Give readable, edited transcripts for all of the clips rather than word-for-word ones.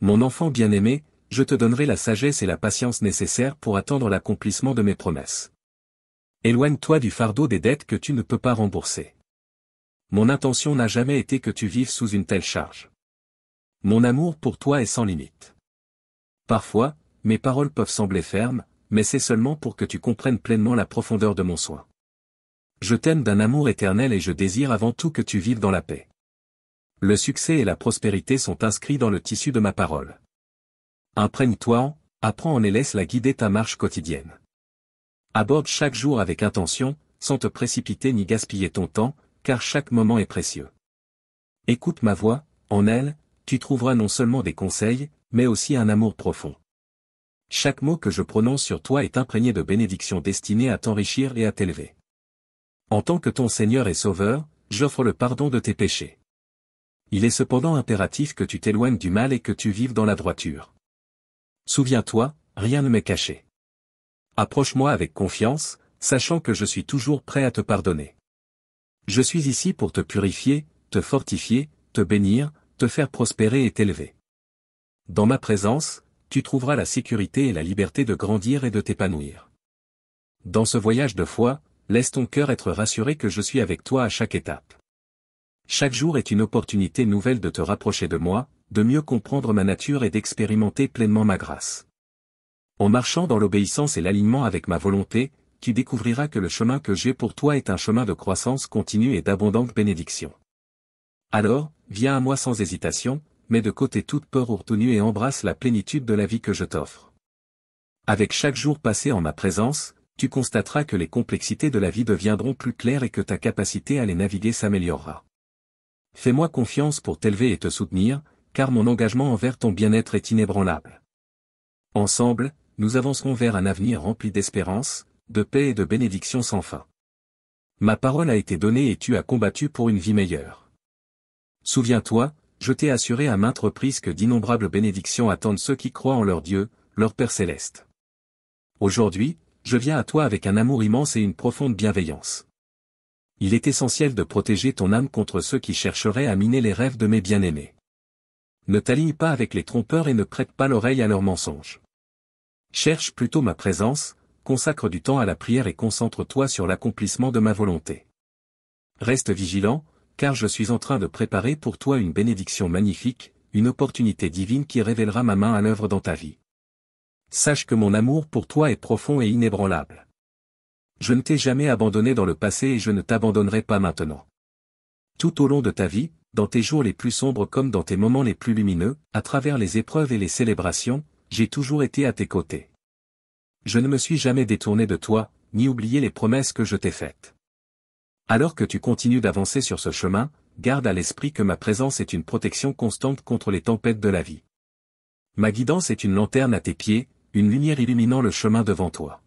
Mon enfant bien-aimé, je te donnerai la sagesse et la patience nécessaires pour attendre l'accomplissement de mes promesses. Éloigne-toi du fardeau des dettes que tu ne peux pas rembourser. Mon intention n'a jamais été que tu vives sous une telle charge. Mon amour pour toi est sans limite. Parfois, mes paroles peuvent sembler fermes, mais c'est seulement pour que tu comprennes pleinement la profondeur de mon soin. Je t'aime d'un amour éternel et je désire avant tout que tu vives dans la paix. Le succès et la prospérité sont inscrits dans le tissu de ma parole. Imprègne-toi-en, apprends-en et laisse-la guider ta marche quotidienne. Aborde chaque jour avec intention, sans te précipiter ni gaspiller ton temps, car chaque moment est précieux. Écoute ma voix, en elle, tu trouveras non seulement des conseils, mais aussi un amour profond. Chaque mot que je prononce sur toi est imprégné de bénédictions destinées à t'enrichir et à t'élever. En tant que ton Seigneur et Sauveur, j'offre le pardon de tes péchés. Il est cependant impératif que tu t'éloignes du mal et que tu vives dans la droiture. Souviens-toi, rien ne m'est caché. Approche-moi avec confiance, sachant que je suis toujours prêt à te pardonner. Je suis ici pour te purifier, te fortifier, te bénir, te faire prospérer et t'élever. Dans ma présence, tu trouveras la sécurité et la liberté de grandir et de t'épanouir. Dans ce voyage de foi, laisse ton cœur être rassuré que je suis avec toi à chaque étape. Chaque jour est une opportunité nouvelle de te rapprocher de moi, de mieux comprendre ma nature et d'expérimenter pleinement ma grâce. En marchant dans l'obéissance et l'alignement avec ma volonté, tu découvriras que le chemin que j'ai pour toi est un chemin de croissance continue et d'abondante bénédiction. Alors, viens à moi sans hésitation, mets de côté toute peur ou retenue et embrasse la plénitude de la vie que je t'offre. Avec chaque jour passé en ma présence, tu constateras que les complexités de la vie deviendront plus claires et que ta capacité à les naviguer s'améliorera. Fais-moi confiance pour t'élever et te soutenir, car mon engagement envers ton bien-être est inébranlable. Ensemble, nous avancerons vers un avenir rempli d'espérance, de paix et de bénédictions sans fin. Ma parole a été donnée et tu as combattu pour une vie meilleure. Souviens-toi, je t'ai assuré à maintes reprises que d'innombrables bénédictions attendent ceux qui croient en leur Dieu, leur Père céleste. Aujourd'hui, je viens à toi avec un amour immense et une profonde bienveillance. Il est essentiel de protéger ton âme contre ceux qui chercheraient à miner les rêves de mes bien-aimés. Ne t'aligne pas avec les trompeurs et ne prête pas l'oreille à leurs mensonges. Cherche plutôt ma présence, consacre du temps à la prière et concentre-toi sur l'accomplissement de ma volonté. Reste vigilant, car je suis en train de préparer pour toi une bénédiction magnifique, une opportunité divine qui révélera ma main à l'œuvre dans ta vie. Sache que mon amour pour toi est profond et inébranlable. Je ne t'ai jamais abandonné dans le passé et je ne t'abandonnerai pas maintenant. Tout au long de ta vie, dans tes jours les plus sombres comme dans tes moments les plus lumineux, à travers les épreuves et les célébrations, j'ai toujours été à tes côtés. Je ne me suis jamais détourné de toi, ni oublié les promesses que je t'ai faites. Alors que tu continues d'avancer sur ce chemin, garde à l'esprit que ma présence est une protection constante contre les tempêtes de la vie. Ma guidance est une lanterne à tes pieds, une lumière illuminant le chemin devant toi.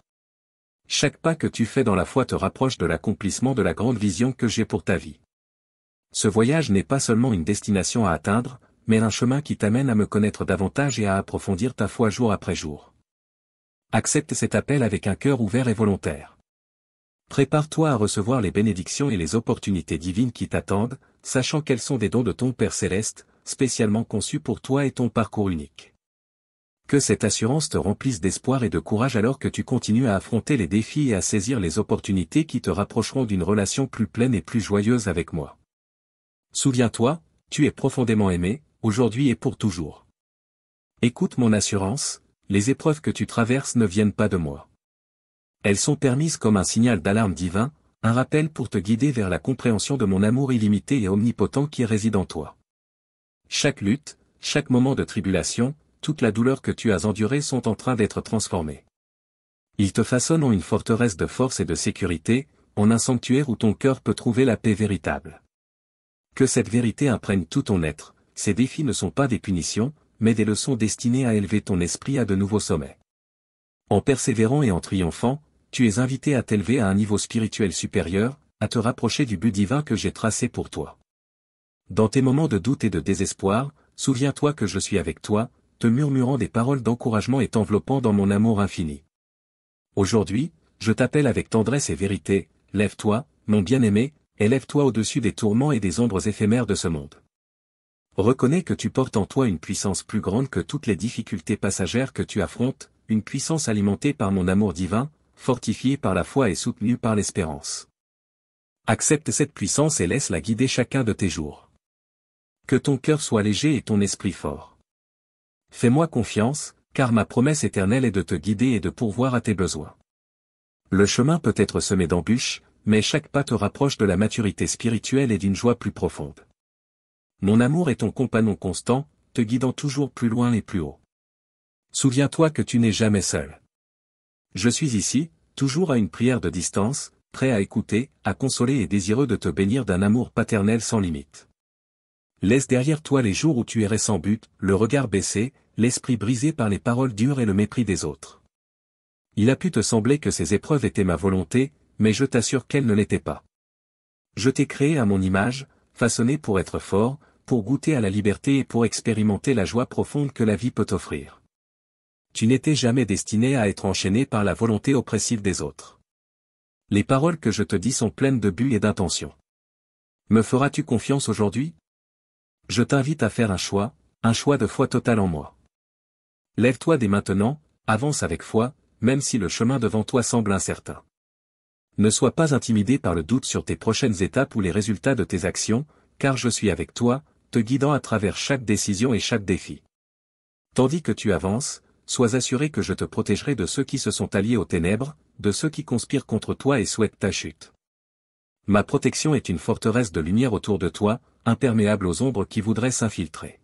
Chaque pas que tu fais dans la foi te rapproche de l'accomplissement de la grande vision que j'ai pour ta vie. Ce voyage n'est pas seulement une destination à atteindre, mais un chemin qui t'amène à me connaître davantage et à approfondir ta foi jour après jour. Accepte cet appel avec un cœur ouvert et volontaire. Prépare-toi à recevoir les bénédictions et les opportunités divines qui t'attendent, sachant qu'elles sont des dons de ton Père Céleste, spécialement conçus pour toi et ton parcours unique. Que cette assurance te remplisse d'espoir et de courage alors que tu continues à affronter les défis et à saisir les opportunités qui te rapprocheront d'une relation plus pleine et plus joyeuse avec moi. Souviens-toi, tu es profondément aimé, aujourd'hui et pour toujours. Écoute mon assurance, les épreuves que tu traverses ne viennent pas de moi. Elles sont permises comme un signal d'alarme divin, un rappel pour te guider vers la compréhension de mon amour illimité et omnipotent qui réside en toi. Chaque lutte, chaque moment de tribulation, toute la douleur que tu as endurée sont en train d'être transformées. Ils te façonnent en une forteresse de force et de sécurité, en un sanctuaire où ton cœur peut trouver la paix véritable. Que cette vérité imprègne tout ton être, ces défis ne sont pas des punitions, mais des leçons destinées à élever ton esprit à de nouveaux sommets. En persévérant et en triomphant, tu es invité à t'élever à un niveau spirituel supérieur, à te rapprocher du but divin que j'ai tracé pour toi. Dans tes moments de doute et de désespoir, souviens-toi que je suis avec toi, te murmurant des paroles d'encouragement et t'enveloppant dans mon amour infini. Aujourd'hui, je t'appelle avec tendresse et vérité, lève-toi, mon bien-aimé, élève-toi au-dessus des tourments et des ombres éphémères de ce monde. Reconnais que tu portes en toi une puissance plus grande que toutes les difficultés passagères que tu affrontes, une puissance alimentée par mon amour divin, fortifiée par la foi et soutenue par l'espérance. Accepte cette puissance et laisse-la guider chacun de tes jours. Que ton cœur soit léger et ton esprit fort. Fais-moi confiance, car ma promesse éternelle est de te guider et de pourvoir à tes besoins. Le chemin peut être semé d'embûches, mais chaque pas te rapproche de la maturité spirituelle et d'une joie plus profonde. Mon amour est ton compagnon constant, te guidant toujours plus loin et plus haut. Souviens-toi que tu n'es jamais seul. Je suis ici, toujours à une prière de distance, prêt à écouter, à consoler et désireux de te bénir d'un amour paternel sans limite. Laisse derrière toi les jours où tu errais sans but, le regard baissé, l'esprit brisé par les paroles dures et le mépris des autres. Il a pu te sembler que ces épreuves étaient ma volonté, mais je t'assure qu'elles ne l'étaient pas. Je t'ai créé à mon image, façonné pour être fort, pour goûter à la liberté et pour expérimenter la joie profonde que la vie peut offrir. Tu n'étais jamais destiné à être enchaîné par la volonté oppressive des autres. Les paroles que je te dis sont pleines de but et d'intention. Me feras-tu confiance aujourd'hui? Je t'invite à faire un choix de foi totale en moi. Lève-toi dès maintenant, avance avec foi, même si le chemin devant toi semble incertain. Ne sois pas intimidé par le doute sur tes prochaines étapes ou les résultats de tes actions, car je suis avec toi, te guidant à travers chaque décision et chaque défi. Tandis que tu avances, sois assuré que je te protégerai de ceux qui se sont alliés aux ténèbres, de ceux qui conspirent contre toi et souhaitent ta chute. Ma protection est une forteresse de lumière autour de toi, imperméable aux ombres qui voudraient s'infiltrer.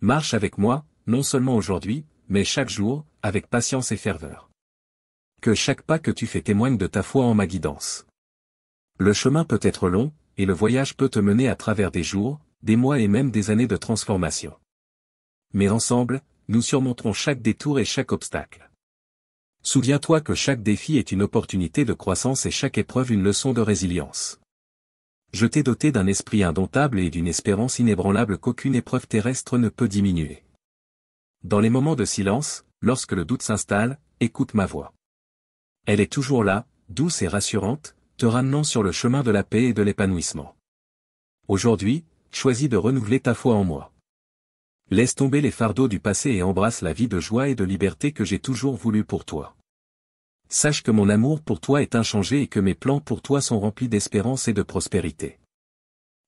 Marche avec moi, non seulement aujourd'hui, mais chaque jour, avec patience et ferveur. Que chaque pas que tu fais témoigne de ta foi en ma guidance. Le chemin peut être long, et le voyage peut te mener à travers des jours, des mois et même des années de transformation. Mais ensemble, nous surmonterons chaque détour et chaque obstacle. Souviens-toi que chaque défi est une opportunité de croissance et chaque épreuve une leçon de résilience. Je t'ai doté d'un esprit indomptable et d'une espérance inébranlable qu'aucune épreuve terrestre ne peut diminuer. Dans les moments de silence, lorsque le doute s'installe, écoute ma voix. Elle est toujours là, douce et rassurante, te ramenant sur le chemin de la paix et de l'épanouissement. Aujourd'hui, choisis de renouveler ta foi en moi. Laisse tomber les fardeaux du passé et embrasse la vie de joie et de liberté que j'ai toujours voulu pour toi. Sache que mon amour pour toi est inchangé et que mes plans pour toi sont remplis d'espérance et de prospérité.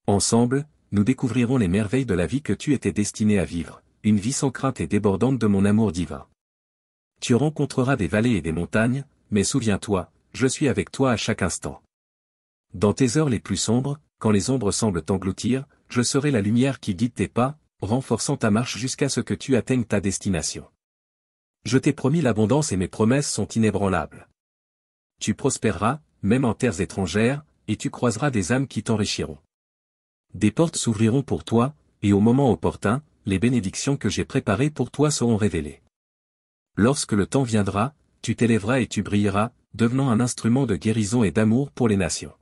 Ensemble, nous découvrirons les merveilles de la vie que tu étais destiné à vivre, une vie sans crainte et débordante de mon amour divin. Tu rencontreras des vallées et des montagnes, mais souviens-toi, je suis avec toi à chaque instant. Dans tes heures les plus sombres, quand les ombres semblent t'engloutir, je serai la lumière qui guide tes pas, renforçant ta marche jusqu'à ce que tu atteignes ta destination. Je t'ai promis l'abondance et mes promesses sont inébranlables. Tu prospéreras, même en terres étrangères, et tu croiseras des âmes qui t'enrichiront. Des portes s'ouvriront pour toi, et au moment opportun, les bénédictions que j'ai préparées pour toi seront révélées. Lorsque le temps viendra, tu t'élèveras et tu brilleras, devenant un instrument de guérison et d'amour pour les nations.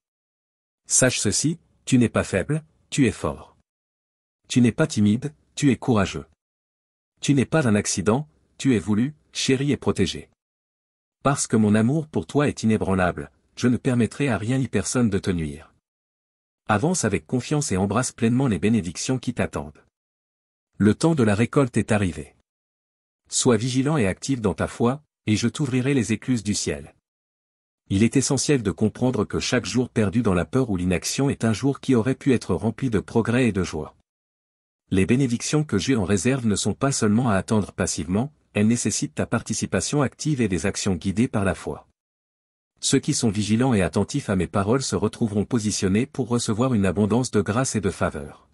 Sache ceci, tu n'es pas faible, tu es fort. Tu n'es pas timide, tu es courageux. Tu n'es pas un accident, tu es voulu, chéri et protégé. Parce que mon amour pour toi est inébranlable, je ne permettrai à rien ni personne de te nuire. Avance avec confiance et embrasse pleinement les bénédictions qui t'attendent. Le temps de la récolte est arrivé. Sois vigilant et actif dans ta foi, et je t'ouvrirai les écluses du ciel. Il est essentiel de comprendre que chaque jour perdu dans la peur ou l'inaction est un jour qui aurait pu être rempli de progrès et de joie. Les bénédictions que j'ai en réserve ne sont pas seulement à attendre passivement, elles nécessitent ta participation active et des actions guidées par la foi. Ceux qui sont vigilants et attentifs à mes paroles se retrouveront positionnés pour recevoir une abondance de grâce et de faveur.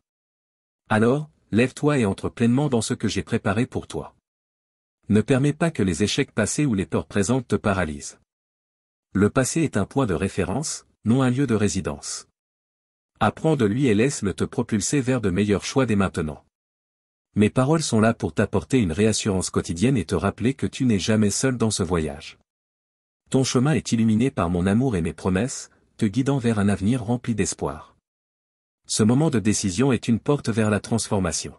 Alors, lève-toi et entre pleinement dans ce que j'ai préparé pour toi. Ne permets pas que les échecs passés ou les peurs présentes te paralysent. Le passé est un point de référence, non un lieu de résidence. Apprends de lui et laisse-le te propulser vers de meilleurs choix dès maintenant. Mes paroles sont là pour t'apporter une réassurance quotidienne et te rappeler que tu n'es jamais seul dans ce voyage. Ton chemin est illuminé par mon amour et mes promesses, te guidant vers un avenir rempli d'espoir. Ce moment de décision est une porte vers la transformation.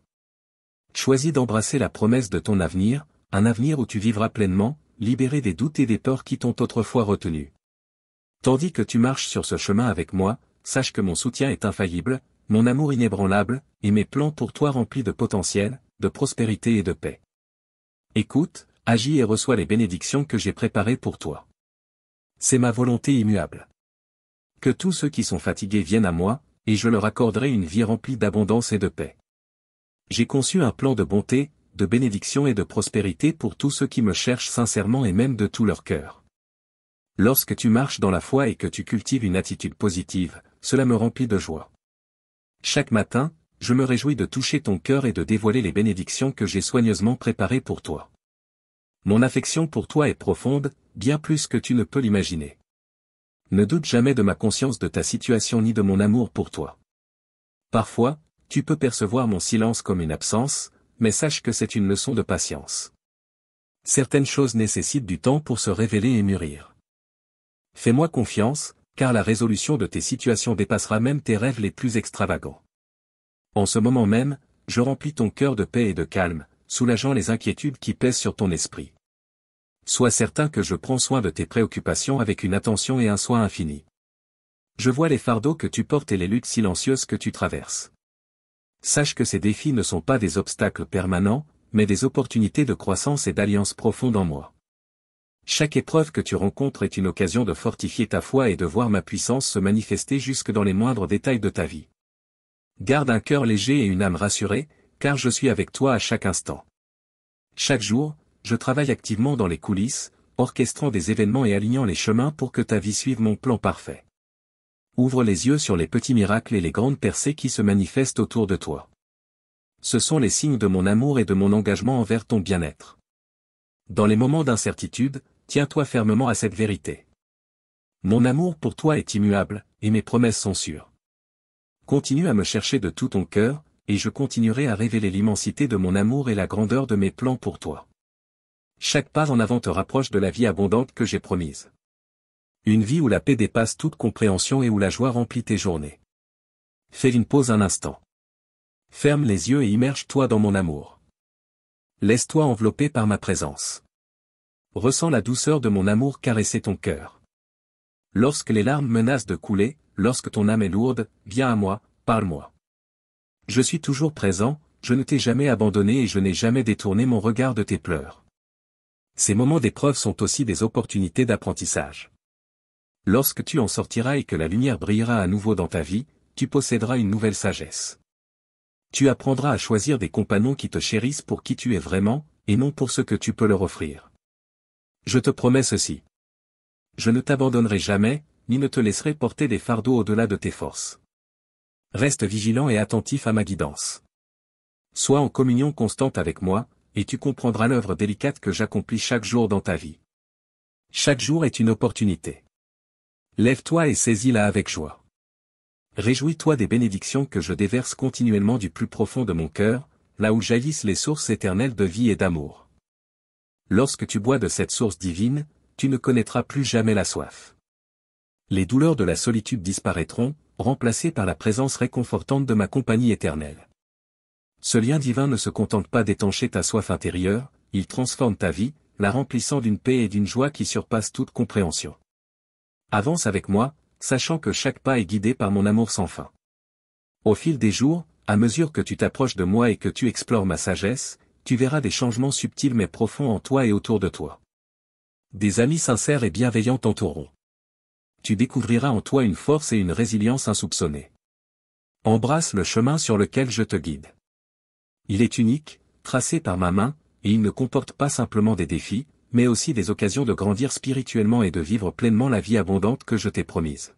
Choisis d'embrasser la promesse de ton avenir, un avenir où tu vivras pleinement, libéré des doutes et des peurs qui t'ont autrefois retenu. Tandis que tu marches sur ce chemin avec moi, sache que mon soutien est infaillible, mon amour inébranlable, et mes plans pour toi remplis de potentiel, de prospérité et de paix. Écoute, agis et reçois les bénédictions que j'ai préparées pour toi. C'est ma volonté immuable. Que tous ceux qui sont fatigués viennent à moi, et je leur accorderai une vie remplie d'abondance et de paix. J'ai conçu un plan de bonté, de bénédiction et de prospérité pour tous ceux qui me cherchent sincèrement et même de tout leur cœur. Lorsque tu marches dans la foi et que tu cultives une attitude positive, cela me remplit de joie. Chaque matin, je me réjouis de toucher ton cœur et de dévoiler les bénédictions que j'ai soigneusement préparées pour toi. Mon affection pour toi est profonde, bien plus que tu ne peux l'imaginer. Ne doute jamais de ma conscience de ta situation ni de mon amour pour toi. Parfois, tu peux percevoir mon silence comme une absence, mais sache que c'est une leçon de patience. Certaines choses nécessitent du temps pour se révéler et mûrir. Fais-moi confiance, car la résolution de tes situations dépassera même tes rêves les plus extravagants. En ce moment même, je remplis ton cœur de paix et de calme, soulageant les inquiétudes qui pèsent sur ton esprit. Sois certain que je prends soin de tes préoccupations avec une attention et un soin infini. Je vois les fardeaux que tu portes et les luttes silencieuses que tu traverses. Sache que ces défis ne sont pas des obstacles permanents, mais des opportunités de croissance et d'alliance profonde en moi. Chaque épreuve que tu rencontres est une occasion de fortifier ta foi et de voir ma puissance se manifester jusque dans les moindres détails de ta vie. Garde un cœur léger et une âme rassurée, car je suis avec toi à chaque instant. Chaque jour, je travaille activement dans les coulisses, orchestrant des événements et alignant les chemins pour que ta vie suive mon plan parfait. Ouvre les yeux sur les petits miracles et les grandes percées qui se manifestent autour de toi. Ce sont les signes de mon amour et de mon engagement envers ton bien-être. Dans les moments d'incertitude, tiens-toi fermement à cette vérité. Mon amour pour toi est immuable, et mes promesses sont sûres. Continue à me chercher de tout ton cœur, et je continuerai à révéler l'immensité de mon amour et la grandeur de mes plans pour toi. Chaque pas en avant te rapproche de la vie abondante que j'ai promise. Une vie où la paix dépasse toute compréhension et où la joie remplit tes journées. Fais une pause un instant. Ferme les yeux et immerge-toi dans mon amour. Laisse-toi envelopper par ma présence. Ressens la douceur de mon amour caresser ton cœur. Lorsque les larmes menacent de couler, lorsque ton âme est lourde, viens à moi, parle-moi. Je suis toujours présent, je ne t'ai jamais abandonné et je n'ai jamais détourné mon regard de tes pleurs. Ces moments d'épreuve sont aussi des opportunités d'apprentissage. Lorsque tu en sortiras et que la lumière brillera à nouveau dans ta vie, tu posséderas une nouvelle sagesse. Tu apprendras à choisir des compagnons qui te chérissent pour qui tu es vraiment, et non pour ce que tu peux leur offrir. Je te promets ceci. Je ne t'abandonnerai jamais, ni ne te laisserai porter des fardeaux au-delà de tes forces. Reste vigilant et attentif à ma guidance. Sois en communion constante avec moi, et tu comprendras l'œuvre délicate que j'accomplis chaque jour dans ta vie. Chaque jour est une opportunité. Lève-toi et saisis-la avec joie. Réjouis-toi des bénédictions que je déverse continuellement du plus profond de mon cœur, là où jaillissent les sources éternelles de vie et d'amour. Lorsque tu bois de cette source divine, tu ne connaîtras plus jamais la soif. Les douleurs de la solitude disparaîtront, remplacées par la présence réconfortante de ma compagnie éternelle. Ce lien divin ne se contente pas d'étancher ta soif intérieure, il transforme ta vie, la remplissant d'une paix et d'une joie qui surpassent toute compréhension. Avance avec moi, sachant que chaque pas est guidé par mon amour sans fin. Au fil des jours, à mesure que tu t'approches de moi et que tu explores ma sagesse, tu verras des changements subtils mais profonds en toi et autour de toi. Des amis sincères et bienveillants t'entoureront. Tu découvriras en toi une force et une résilience insoupçonnées. Embrasse le chemin sur lequel je te guide. Il est unique, tracé par ma main, et il ne comporte pas simplement des défis, mais aussi des occasions de grandir spirituellement et de vivre pleinement la vie abondante que je t'ai promise.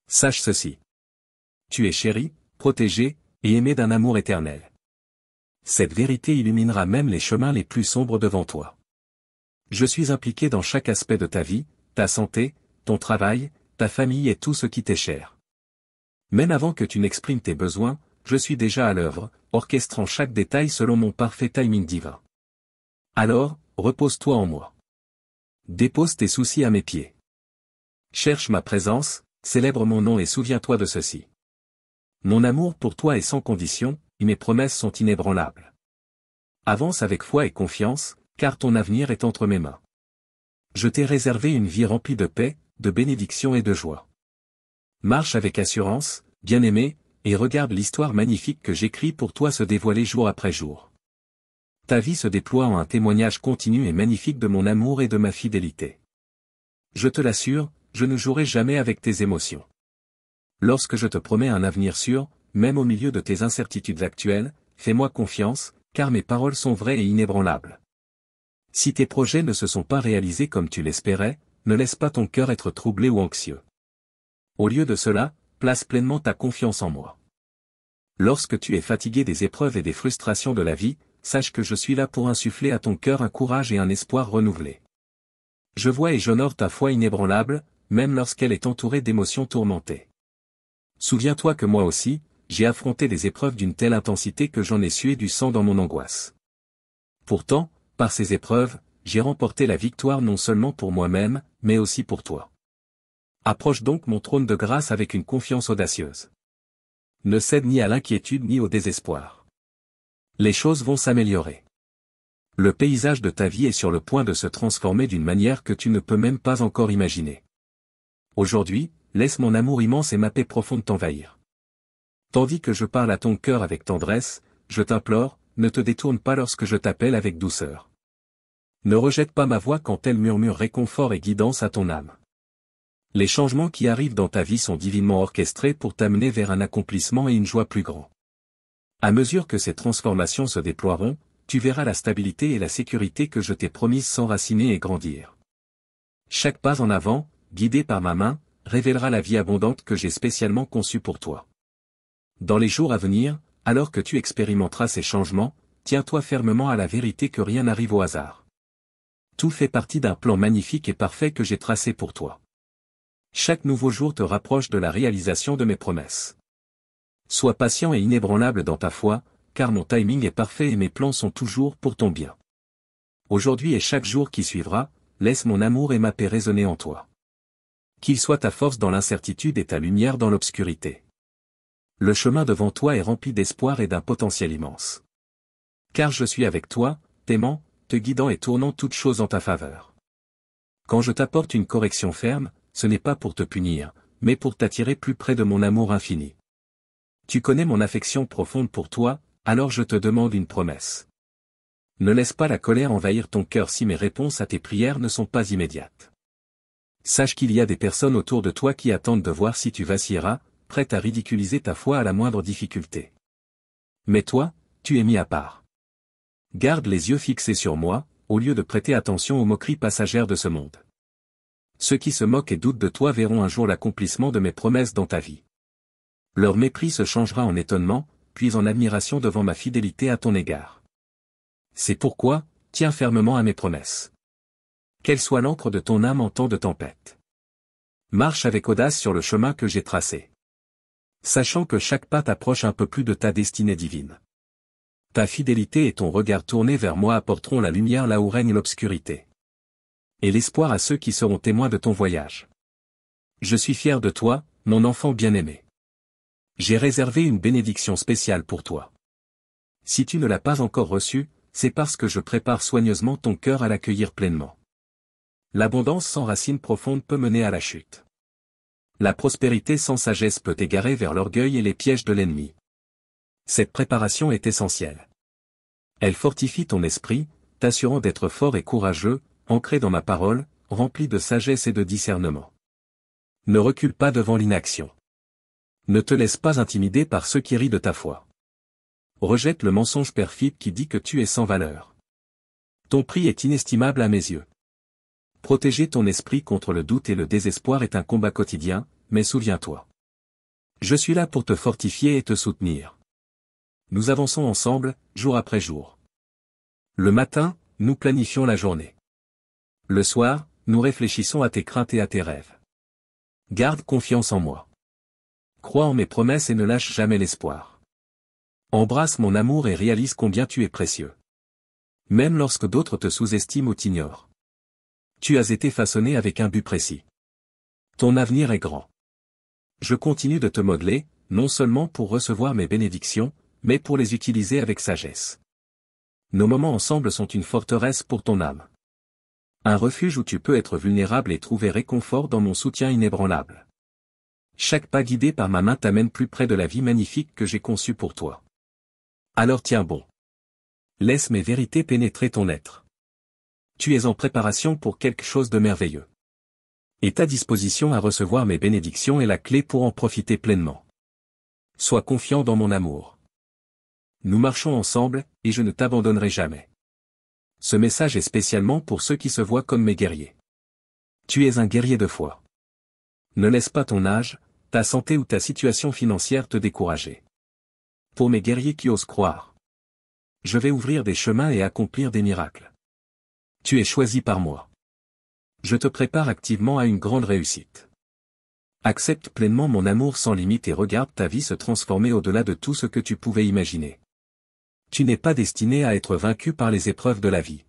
Sache ceci. Tu es chéri, protégé, et aimé d'un amour éternel. Cette vérité illuminera même les chemins les plus sombres devant toi. Je suis impliqué dans chaque aspect de ta vie, ta santé, ton travail, ta famille et tout ce qui t'est cher. Même avant que tu n'exprimes tes besoins, je suis déjà à l'œuvre, orchestrant chaque détail selon mon parfait timing divin. Alors, repose-toi en moi. Dépose tes soucis à mes pieds. Cherche ma présence, célèbre mon nom et souviens-toi de ceci. Mon amour pour toi est sans condition, et mes promesses sont inébranlables. Avance avec foi et confiance, car ton avenir est entre mes mains. Je t'ai réservé une vie remplie de paix, de bénédictions et de joie. Marche avec assurance, bien-aimé, et regarde l'histoire magnifique que j'écris pour toi se dévoiler jour après jour. Ta vie se déploie en un témoignage continu et magnifique de mon amour et de ma fidélité. Je te l'assure, je ne jouerai jamais avec tes émotions. Lorsque je te promets un avenir sûr, même au milieu de tes incertitudes actuelles, fais-moi confiance, car mes paroles sont vraies et inébranlables. Si tes projets ne se sont pas réalisés comme tu l'espérais, ne laisse pas ton cœur être troublé ou anxieux. Au lieu de cela, place pleinement ta confiance en moi. Lorsque tu es fatigué des épreuves et des frustrations de la vie, sache que je suis là pour insuffler à ton cœur un courage et un espoir renouvelés. Je vois et j'honore ta foi inébranlable, même lorsqu'elle est entourée d'émotions tourmentées. Souviens-toi que moi aussi, j'ai affronté des épreuves d'une telle intensité que j'en ai sué du sang dans mon angoisse. Pourtant, par ces épreuves, j'ai remporté la victoire non seulement pour moi-même, mais aussi pour toi. Approche donc mon trône de grâce avec une confiance audacieuse. Ne cède ni à l'inquiétude ni au désespoir. Les choses vont s'améliorer. Le paysage de ta vie est sur le point de se transformer d'une manière que tu ne peux même pas encore imaginer. Aujourd'hui, laisse mon amour immense et ma paix profonde t'envahir. Tandis que je parle à ton cœur avec tendresse, je t'implore, ne te détourne pas lorsque je t'appelle avec douceur. Ne rejette pas ma voix quand elle murmure réconfort et guidance à ton âme. Les changements qui arrivent dans ta vie sont divinement orchestrés pour t'amener vers un accomplissement et une joie plus grand. À mesure que ces transformations se déploieront, tu verras la stabilité et la sécurité que je t'ai promises s'enraciner et grandir. Chaque pas en avant, guidé par ma main, révélera la vie abondante que j'ai spécialement conçue pour toi. Dans les jours à venir, alors que tu expérimenteras ces changements, tiens-toi fermement à la vérité que rien n'arrive au hasard. Tout fait partie d'un plan magnifique et parfait que j'ai tracé pour toi. Chaque nouveau jour te rapproche de la réalisation de mes promesses. Sois patient et inébranlable dans ta foi, car mon timing est parfait et mes plans sont toujours pour ton bien. Aujourd'hui et chaque jour qui suivra, laisse mon amour et ma paix résonner en toi. Qu'il soit ta force dans l'incertitude et ta lumière dans l'obscurité. Le chemin devant toi est rempli d'espoir et d'un potentiel immense. Car je suis avec toi, t'aimant, te guidant et tournant toutes choses en ta faveur. Quand je t'apporte une correction ferme, ce n'est pas pour te punir, mais pour t'attirer plus près de mon amour infini. Tu connais mon affection profonde pour toi, alors je te demande une promesse. Ne laisse pas la colère envahir ton cœur si mes réponses à tes prières ne sont pas immédiates. Sache qu'il y a des personnes autour de toi qui attendent de voir si tu vacilleras, prêtes à ridiculiser ta foi à la moindre difficulté. Mais toi, tu es mis à part. Garde les yeux fixés sur moi, au lieu de prêter attention aux moqueries passagères de ce monde. Ceux qui se moquent et doutent de toi verront un jour l'accomplissement de mes promesses dans ta vie. Leur mépris se changera en étonnement, puis en admiration devant ma fidélité à ton égard. C'est pourquoi, tiens fermement à mes promesses. Qu'elle soit l'encre de ton âme en temps de tempête. Marche avec audace sur le chemin que j'ai tracé. Sachant que chaque pas t'approche un peu plus de ta destinée divine. Ta fidélité et ton regard tourné vers moi apporteront la lumière là où règne l'obscurité. Et l'espoir à ceux qui seront témoins de ton voyage. Je suis fier de toi, mon enfant bien-aimé. J'ai réservé une bénédiction spéciale pour toi. Si tu ne l'as pas encore reçue, c'est parce que je prépare soigneusement ton cœur à l'accueillir pleinement. L'abondance sans racine profonde peut mener à la chute. La prospérité sans sagesse peut égarer vers l'orgueil et les pièges de l'ennemi. Cette préparation est essentielle. Elle fortifie ton esprit, t'assurant d'être fort et courageux, ancré dans ma parole, rempli de sagesse et de discernement. Ne recule pas devant l'inaction. Ne te laisse pas intimider par ceux qui rient de ta foi. Rejette le mensonge perfide qui dit que tu es sans valeur. Ton prix est inestimable à mes yeux. Protéger ton esprit contre le doute et le désespoir est un combat quotidien, mais souviens-toi. Je suis là pour te fortifier et te soutenir. Nous avançons ensemble, jour après jour. Le matin, nous planifions la journée. Le soir, nous réfléchissons à tes craintes et à tes rêves. Garde confiance en moi. Crois en mes promesses et ne lâche jamais l'espoir. Embrasse mon amour et réalise combien tu es précieux. Même lorsque d'autres te sous-estiment ou t'ignorent. Tu as été façonné avec un but précis. Ton avenir est grand. Je continue de te modeler, non seulement pour recevoir mes bénédictions, mais pour les utiliser avec sagesse. Nos moments ensemble sont une forteresse pour ton âme. Un refuge où tu peux être vulnérable et trouver réconfort dans mon soutien inébranlable. Chaque pas guidé par ma main t'amène plus près de la vie magnifique que j'ai conçue pour toi. Alors tiens bon. Laisse mes vérités pénétrer ton être. Tu es en préparation pour quelque chose de merveilleux. Et ta disposition à recevoir mes bénédictions est la clé pour en profiter pleinement. Sois confiant dans mon amour. Nous marchons ensemble, et je ne t'abandonnerai jamais. Ce message est spécialement pour ceux qui se voient comme mes guerriers. Tu es un guerrier de foi. Ne laisse pas ton âge, ta santé ou ta situation financière te décourager. Pour mes guerriers qui osent croire, je vais ouvrir des chemins et accomplir des miracles. Tu es choisi par moi. Je te prépare activement à une grande réussite. Accepte pleinement mon amour sans limite et regarde ta vie se transformer au-delà de tout ce que tu pouvais imaginer. Tu n'es pas destiné à être vaincu par les épreuves de la vie.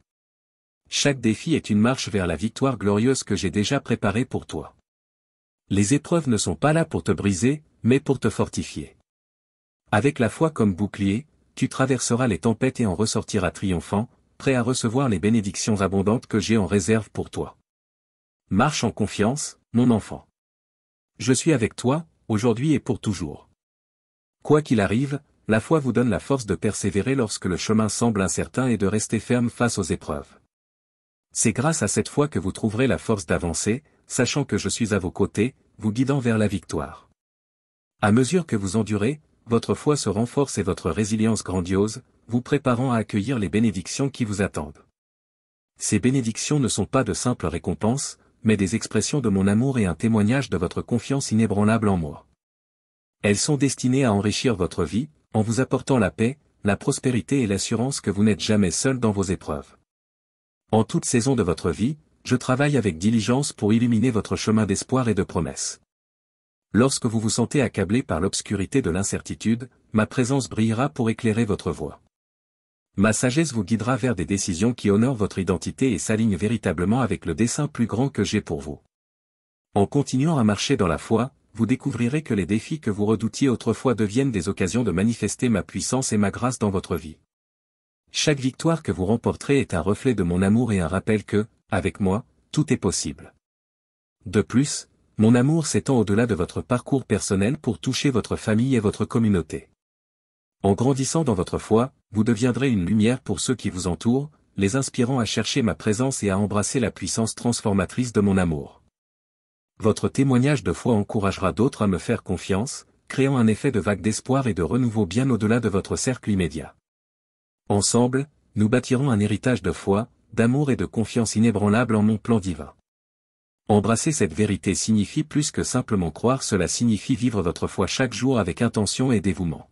Chaque défi est une marche vers la victoire glorieuse que j'ai déjà préparée pour toi. Les épreuves ne sont pas là pour te briser, mais pour te fortifier. Avec la foi comme bouclier, tu traverseras les tempêtes et en ressortiras triomphant, prêt à recevoir les bénédictions abondantes que j'ai en réserve pour toi. Marche en confiance, mon enfant. Je suis avec toi, aujourd'hui et pour toujours. Quoi qu'il arrive, la foi vous donne la force de persévérer lorsque le chemin semble incertain et de rester ferme face aux épreuves. C'est grâce à cette foi que vous trouverez la force d'avancer, sachant que je suis à vos côtés, vous guidant vers la victoire. À mesure que vous endurez, votre foi se renforce et votre résilience grandiose, vous préparant à accueillir les bénédictions qui vous attendent. Ces bénédictions ne sont pas de simples récompenses, mais des expressions de mon amour et un témoignage de votre confiance inébranlable en moi. Elles sont destinées à enrichir votre vie, en vous apportant la paix, la prospérité et l'assurance que vous n'êtes jamais seul dans vos épreuves. En toute saison de votre vie, je travaille avec diligence pour illuminer votre chemin d'espoir et de promesse. Lorsque vous vous sentez accablé par l'obscurité de l'incertitude, ma présence brillera pour éclairer votre voie. Ma sagesse vous guidera vers des décisions qui honorent votre identité et s'alignent véritablement avec le dessein plus grand que j'ai pour vous. En continuant à marcher dans la foi, vous découvrirez que les défis que vous redoutiez autrefois deviennent des occasions de manifester ma puissance et ma grâce dans votre vie. Chaque victoire que vous remporterez est un reflet de mon amour et un rappel que, avec moi, tout est possible. De plus, mon amour s'étend au-delà de votre parcours personnel pour toucher votre famille et votre communauté. En grandissant dans votre foi, vous deviendrez une lumière pour ceux qui vous entourent, les inspirant à chercher ma présence et à embrasser la puissance transformatrice de mon amour. Votre témoignage de foi encouragera d'autres à me faire confiance, créant un effet de vague d'espoir et de renouveau bien au-delà de votre cercle immédiat. Ensemble, nous bâtirons un héritage de foi, d'amour et de confiance inébranlable en mon plan divin. Embrasser cette vérité signifie plus que simplement croire, cela signifie vivre votre foi chaque jour avec intention et dévouement.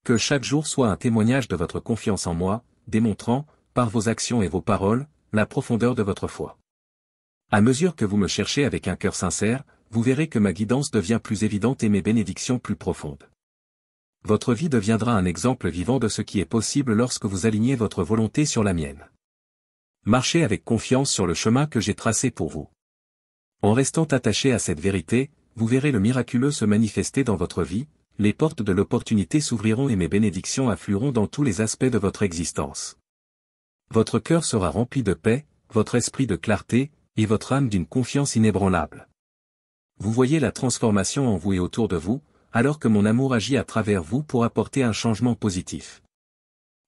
Que chaque jour soit un témoignage de votre confiance en moi, démontrant, par vos actions et vos paroles, la profondeur de votre foi. À mesure que vous me cherchez avec un cœur sincère, vous verrez que ma guidance devient plus évidente et mes bénédictions plus profondes. Votre vie deviendra un exemple vivant de ce qui est possible lorsque vous alignez votre volonté sur la mienne. Marchez avec confiance sur le chemin que j'ai tracé pour vous. En restant attaché à cette vérité, vous verrez le miraculeux se manifester dans votre vie, les portes de l'opportunité s'ouvriront et mes bénédictions afflueront dans tous les aspects de votre existence. Votre cœur sera rempli de paix, votre esprit de clarté, et votre âme d'une confiance inébranlable. Vous voyez la transformation en vous et autour de vous, alors que mon amour agit à travers vous pour apporter un changement positif.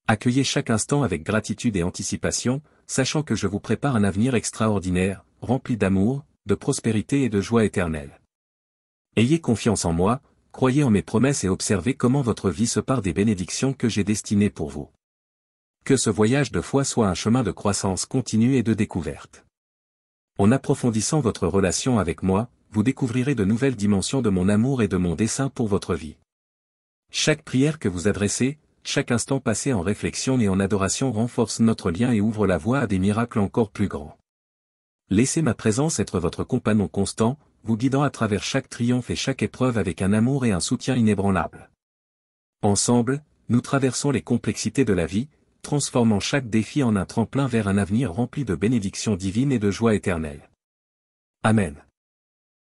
Accueillez chaque instant avec gratitude et anticipation, sachant que je vous prépare un avenir extraordinaire, rempli d'amour, de prospérité et de joie éternelle. Ayez confiance en moi, croyez en mes promesses et observez comment votre vie se part des bénédictions que j'ai destinées pour vous. Que ce voyage de foi soit un chemin de croissance continue et de découverte. En approfondissant votre relation avec moi, vous découvrirez de nouvelles dimensions de mon amour et de mon dessein pour votre vie. Chaque prière que vous adressez, chaque instant passé en réflexion et en adoration renforce notre lien et ouvre la voie à des miracles encore plus grands. Laissez ma présence être votre compagnon constant, vous guidant à travers chaque triomphe et chaque épreuve avec un amour et un soutien inébranlables. Ensemble, nous traversons les complexités de la vie, transformant chaque défi en un tremplin vers un avenir rempli de bénédictions divines et de joie éternelle. Amen.